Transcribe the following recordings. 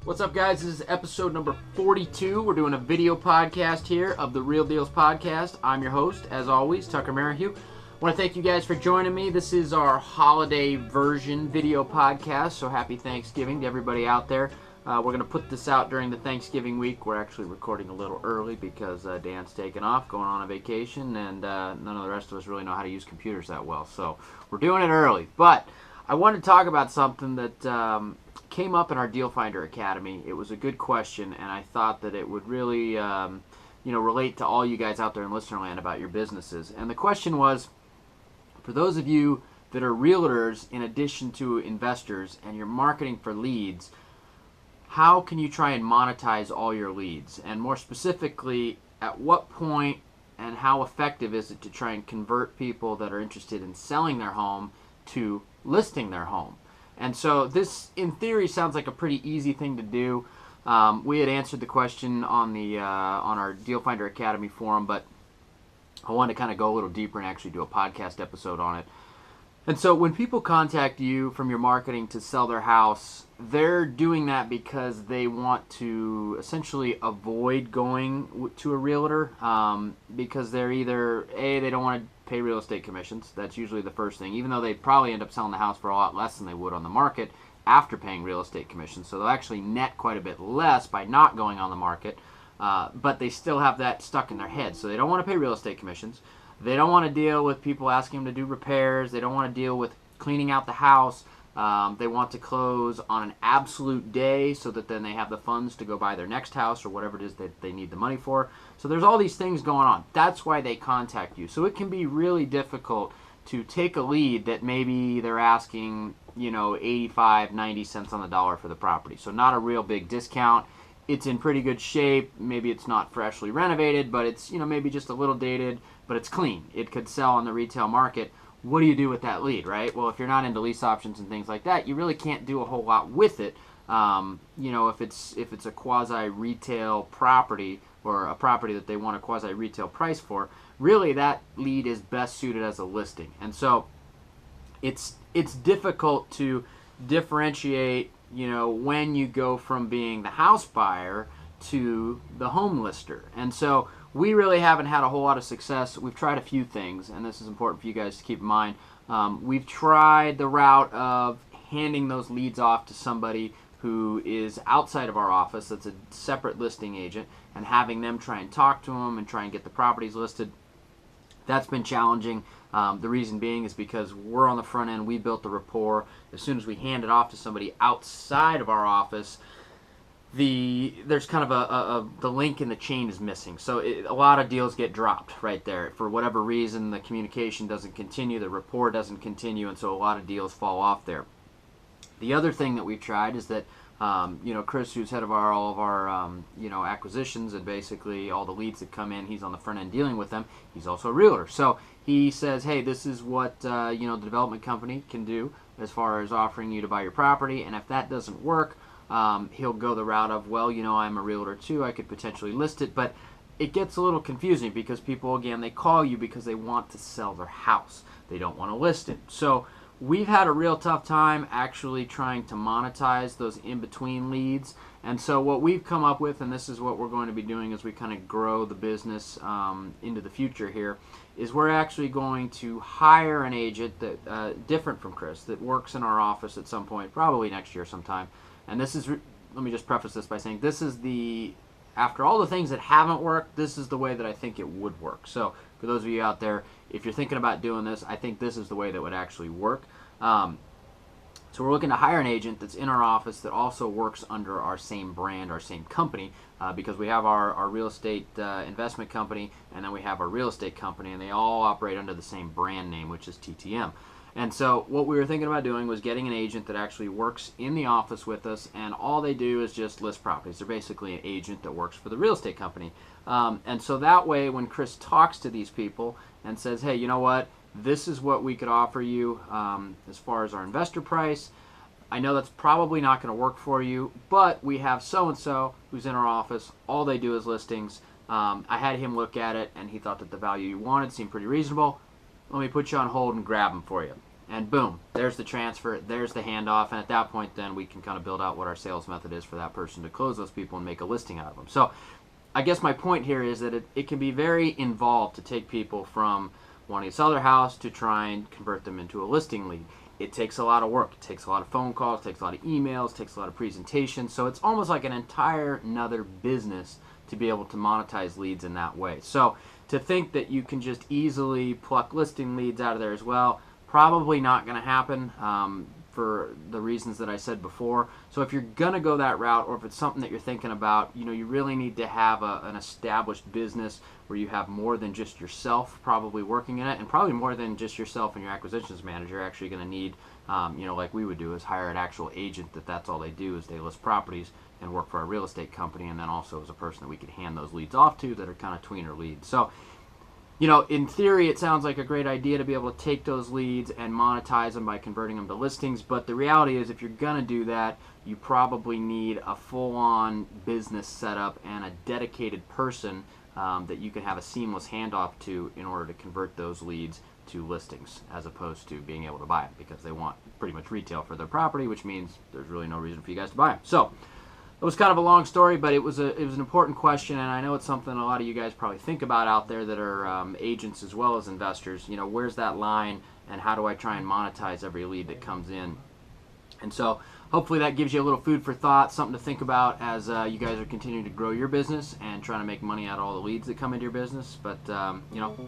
What's up, guys? This is episode number 42. We're doing a video podcast here of the Real Dealz podcast. I'm your host, as always, Tucker Merrihew. I want to thank you guys for joining me. This is our holiday version video podcast, so happy Thanksgiving to everybody out there. We're going to put this out during the Thanksgiving week. We're actually recording a little early because Dan's taken off, going on a vacation, and none of the rest of us really know how to use computers that well. So we're doing it early. But I wanted to talk about something that came up in our Deal Finder Academy. It was a good question, and I thought that it would really relate to all you guys out there in listener land about your businesses. And the question was, for those of you that are realtors in addition to investors and you're marketing for leads, how can you try and monetize all your leads? And more specifically, at what point and how effective is it to try and convert people that are interested in selling their home to listing their home? And so this, in theory, sounds like a pretty easy thing to do. We had answered the question on our Deal Finder Academy forum, but I wanted to kind of go a little deeper and actually do a podcast episode on it. And so when people contact you from your marketing to sell their house, they're doing that because they want to essentially avoid going to a realtor because they're either, A, they don't want to pay real estate commissions. That's usually the first thing, even though they probably end up selling the house for a lot less than they would on the market after paying real estate commissions. So they'll actually net quite a bit less by not going on the market, but they still have that stuck in their head. So they don't want to pay real estate commissions. They don't want to deal with people asking them to do repairs. They don't want to deal with cleaning out the house. They want to close on an absolute day so that then they have the funds to go buy their next house or whatever it is that they need the money for. So there's all these things going on. That's why they contact you. So it can be really difficult to take a lead that maybe they're asking, 85, 90 cents on the dollar for the property. So not a real big discount. It's in pretty good shape. Maybe it's not freshly renovated, but it's, maybe just a little dated, but it's clean. It could sell on the retail market. What do you do with that lead, right? Well, if you're not into lease options and things like that, you really can't do a whole lot with it. If it's a quasi-retail property or a property that they want a quasi-retail price for, really that lead is best suited as a listing. And so it's difficult to differentiate, when you go from being the house buyer to the home lister. And so we really haven't had a whole lot of success. We've tried a few things, and this is important for you guys to keep in mind. We've tried the route of handing those leads off to somebody who is outside of our office, that's a separate listing agent, and having them try and talk to them and try and get the properties listed. That's been challenging. The reason being is because we're on the front end. We built the rapport. As soon as we hand it off to somebody outside of our office, there's kind of the link in the chain is missing. So a lot of deals get dropped right there. For whatever reason, the communication doesn't continue, the rapport doesn't continue, and so a lot of deals fall off there. The other thing that we've tried is that Chris, who's head of all of our acquisitions and basically all the leads that come in, he's on the front end dealing with them. He's also a realtor. So he says, hey, this is what the development company can do as far as offering you to buy your property. And if that doesn't work, he'll go the route of, well, I'm a realtor too. I could potentially list it. But it gets a little confusing because people, again, they call you because they want to sell their house. They don't want to list it. So we've had a real tough time actually trying to monetize those in-between leads. And so what we've come up with, and this is what we're going to be doing as we kind of grow the business into the future here, is we're actually going to hire an agent that different from Chris, that works in our office at some point, probably next year sometime. And this is, let me just preface this by saying, this is after all the things that haven't worked, this is the way that I think it would work. So for those of you out there, if you're thinking about doing this, I think this is the way that would actually work. So we're looking to hire an agent that's in our office that also works under our same brand, our same company, because we have our real estate investment company, and then we have our real estate company, and they all operate under the same brand name, which is TTM. And so what we were thinking about doing was getting an agent that actually works in the office with us, and all they do is just list properties. They're basically an agent that works for the real estate company. And so that way, when Chris talks to these people and says, hey, you know what, this is what we could offer you as far as our investor price. I know that's probably not going to work for you, but we have so-and-so who's in our office. All they do is listings. I had him look at it, and he thought that the value you wanted seemed pretty reasonable. Let me put you on hold and grab them for you. and boom, there's the transfer, there's the handoff, and at that point then we can kind of build out what our sales method is for that person to close those people and make a listing out of them. So I guess my point here is that it can be very involved to take people from wanting to sell their house to try and convert them into a listing lead. It takes a lot of work. It takes a lot of phone calls, it takes a lot of emails, it takes a lot of presentations. So it's almost like an entire another business to be able to monetize leads in that way. So to think that you can just easily pluck listing leads out of there as well, probably not going to happen for the reasons that I said before. So if you're going to go that route, or if it's something that you're thinking about, you really need to have an established business where you have more than just yourself probably working in it, and probably more than just yourself and your acquisitions manager. You're actually going to need, like we would do, is hire an actual agent that's all they do is they list properties and work for a real estate company, and then also as a person that we could hand those leads off to that are kind of tweener leads. So in theory, it sounds like a great idea to be able to take those leads and monetize them by converting them to listings. But the reality is, if you're going to do that, you probably need a full-on business setup and a dedicated person that you can have a seamless handoff to in order to convert those leads to listings, as opposed to being able to buy them, because they want pretty much retail for their property, which means there's really no reason for you guys to buy them. So it was kind of a long story, but it was an important question, and I know it's something a lot of you guys probably think about out there that are agents as well as investors. Where's that line, and how do I try and monetize every lead that comes in? And so hopefully that gives you a little food for thought, something to think about as you guys are continuing to grow your business and trying to make money out of all the leads that come into your business. But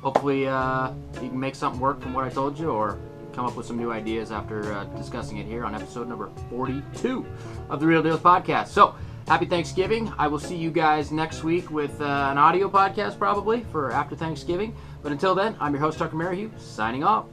hopefully you can make something work from what I told you, or come up with some new ideas after discussing it here on episode number 42 of the Real Dealz podcast. So happy Thanksgiving. I will see you guys next week with an audio podcast probably for after Thanksgiving. But until then, I'm your host, Tucker Merrihew, signing off.